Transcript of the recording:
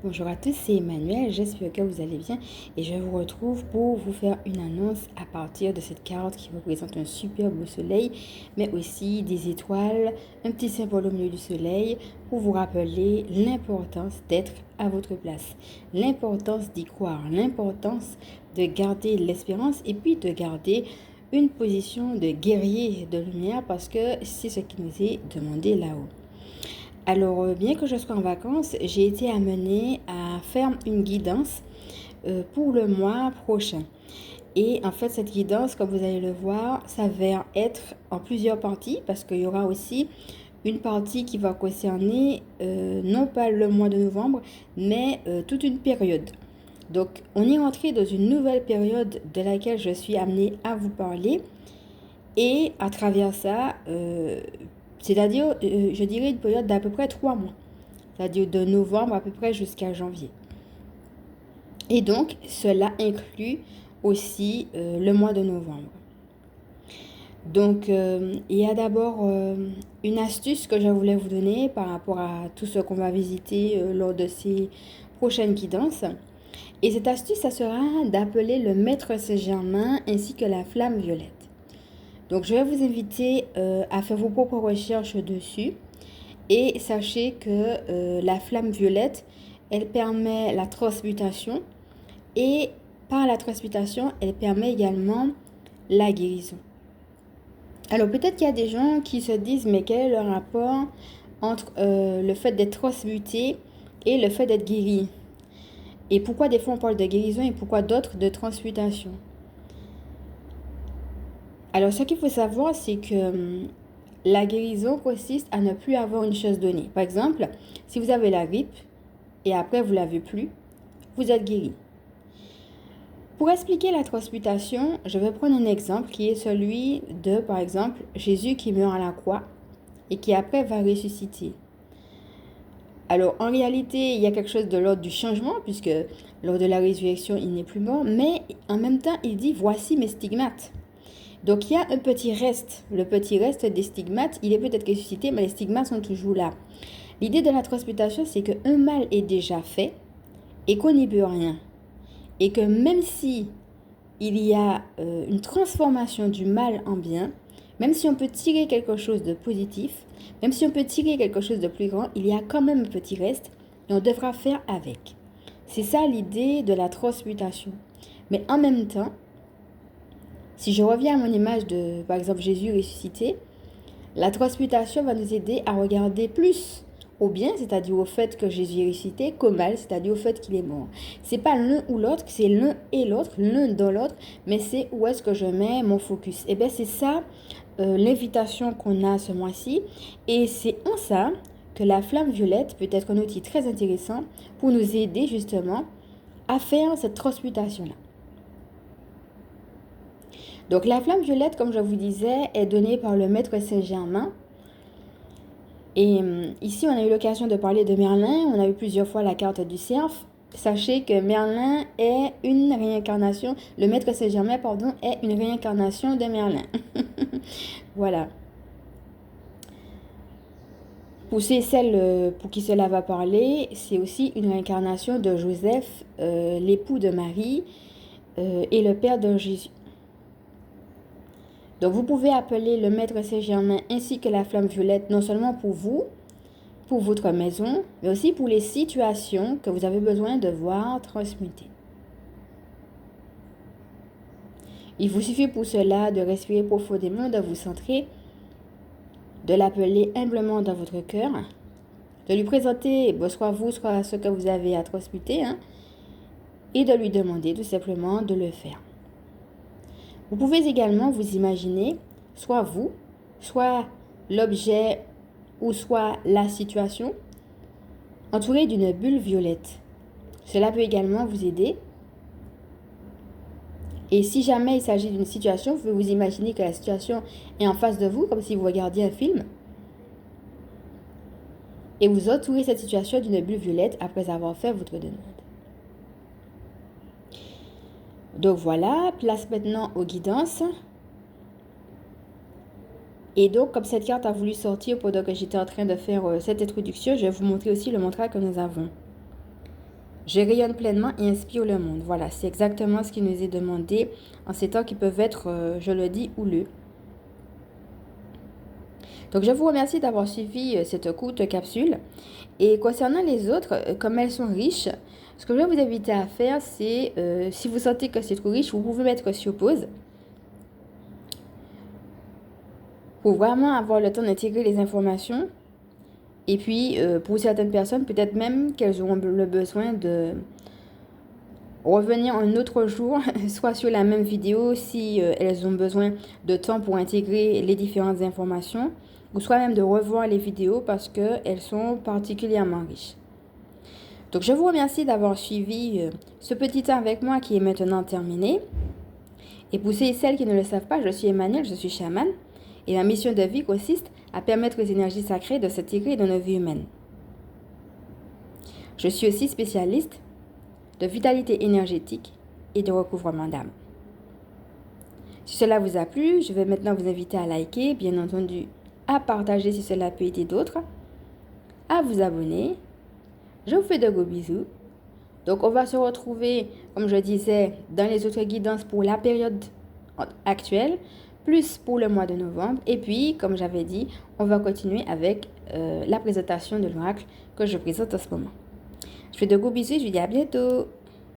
Bonjour à tous, c'est Emmanuel, j'espère que vous allez bien et je vous retrouve pour vous faire une annonce à partir de cette carte qui représente un superbe soleil, mais aussi des étoiles, un petit symbole au milieu du soleil pour vous rappeler l'importance d'être à votre place, l'importance d'y croire, l'importance de garder l'espérance et puis de garder une position de guerrier de lumière parce que c'est ce qui nous est demandé là-haut. Alors, bien que je sois en vacances, j'ai été amenée à faire une guidance pour le mois prochain. Et en fait, cette guidance, comme vous allez le voir, ça va être en plusieurs parties parce qu'il y aura aussi une partie qui va concerner non pas le mois de novembre, mais toute une période. Donc, on est rentré dans une nouvelle période de laquelle je suis amenée à vous parler. Et à travers ça, c'est-à-dire, je dirais une période d'à peu près 3 mois, c'est-à-dire de novembre à peu près jusqu'à janvier. Et donc, cela inclut aussi le mois de novembre. Donc, il y a d'abord une astuce que je voulais vous donner par rapport à tout ce qu'on va visiter lors de ces prochaines guidances. Et cette astuce, ça sera d'appeler le maître Saint-Germain ainsi que la flamme violette. Donc, je vais vous inviter à faire vos propres recherches dessus. Et sachez que la flamme violette, elle permet la transmutation. Et par la transmutation, elle permet également la guérison. Alors, peut-être qu'il y a des gens qui se disent, mais quel est le rapport entre le fait d'être transmuté et le fait d'être guéri? Et pourquoi des fois on parle de guérison et pourquoi d'autres de transmutation? Alors, ce qu'il faut savoir, c'est que la guérison consiste à ne plus avoir une chose donnée. Par exemple, si vous avez la grippe et après vous ne l'avez plus, vous êtes guéri. Pour expliquer la transmutation, je vais prendre un exemple qui est celui de, par exemple, Jésus qui meurt à la croix et qui après va ressusciter. Alors, en réalité, il y a quelque chose de l'ordre du changement, puisque lors de la résurrection, il n'est plus mort, mais en même temps, il dit, voici mes stigmates. Donc, il y a un petit reste. Le petit reste des stigmates, il est peut-être ressuscité, mais les stigmates sont toujours là. L'idée de la transmutation, c'est qu'un mal est déjà fait et qu'on n'y peut rien. Et que même si il y a une transformation du mal en bien, même si on peut tirer quelque chose de positif, même si on peut tirer quelque chose de plus grand, il y a quand même un petit reste et on devra faire avec. C'est ça l'idée de la transmutation. Mais en même temps, si je reviens à mon image de, par exemple, Jésus ressuscité, la transmutation va nous aider à regarder plus au bien, c'est-à-dire au fait que Jésus est ressuscité, qu'au mal, c'est-à-dire au fait qu'il est mort. C'est pas l'un ou l'autre, c'est l'un et l'autre, l'un dans l'autre, mais c'est où est-ce que je mets mon focus. Et bien c'est ça l'invitation qu'on a ce mois-ci, et c'est en ça que la flamme violette peut être un outil très intéressant pour nous aider justement à faire cette transmutation-là. Donc la flamme violette, comme je vous disais, est donnée par le maître Saint-Germain. Et ici, on a eu l'occasion de parler de Merlin. On a eu plusieurs fois la carte du cerf. Sachez que Merlin est une réincarnation. Le maître Saint-Germain, pardon, est une réincarnation de Merlin. Voilà. Pour celles pour qui cela va parler, c'est aussi une réincarnation de Joseph, l'époux de Marie et le père de Jésus. Donc vous pouvez appeler le maître Saint-Germain ainsi que la flamme violette non seulement pour vous, pour votre maison, mais aussi pour les situations que vous avez besoin de voir transmutées. Il vous suffit pour cela de respirer profondément, de vous centrer, de l'appeler humblement dans votre cœur, de lui présenter soit vous, soit ce que vous avez à transmuter, et de lui demander tout simplement de le faire. Vous pouvez également vous imaginer, soit vous, soit l'objet ou soit la situation, entouré d'une bulle violette. Cela peut également vous aider. Et si jamais il s'agit d'une situation, vous pouvez vous imaginer que la situation est en face de vous, comme si vous regardiez un film. Et vous entourez cette situation d'une bulle violette après avoir fait votre demande. Donc voilà, place maintenant aux guidances. Et donc, comme cette carte a voulu sortir pendant que j'étais en train de faire cette introduction, je vais vous montrer aussi le mantra que nous avons. Je rayonne pleinement et inspire le monde. Voilà, c'est exactement ce qui nous est demandé en ces temps qui peuvent être, je le dis, houleux. Donc, je vous remercie d'avoir suivi cette courte capsule. Et concernant les autres, comme elles sont riches, ce que je vais vous inviter à faire, c'est, si vous sentez que c'est trop riche, vous pouvez mettre sur pause pour vraiment avoir le temps d'intégrer les informations. Et puis, pour certaines personnes, peut-être même qu'elles auront le besoin de revenir un autre jour, soit sur la même vidéo, si elles ont besoin de temps pour intégrer les différentes informations, ou soit même de revoir les vidéos parce qu'elles sont particulièrement riches. Donc, je vous remercie d'avoir suivi ce petit temps avec moi qui est maintenant terminé. Et pour ceux et celles qui ne le savent pas, je suis Emmanuel, je suis chamane. Et ma mission de vie consiste à permettre aux énergies sacrées de s'intégrer dans nos vies humaines. Je suis aussi spécialiste de vitalité énergétique et de recouvrement d'âme. Si cela vous a plu, je vais maintenant vous inviter à liker, bien entendu, à partager si cela peut aider d'autres, à vous abonner. Je vous fais de gros bisous. Donc, on va se retrouver, comme je disais, dans les autres guidances pour la période actuelle, plus pour le mois de novembre. Et puis, comme j'avais dit, on va continuer avec la présentation de l'oracle que je présente en ce moment. Je fais de gros bisous et je vous dis à bientôt.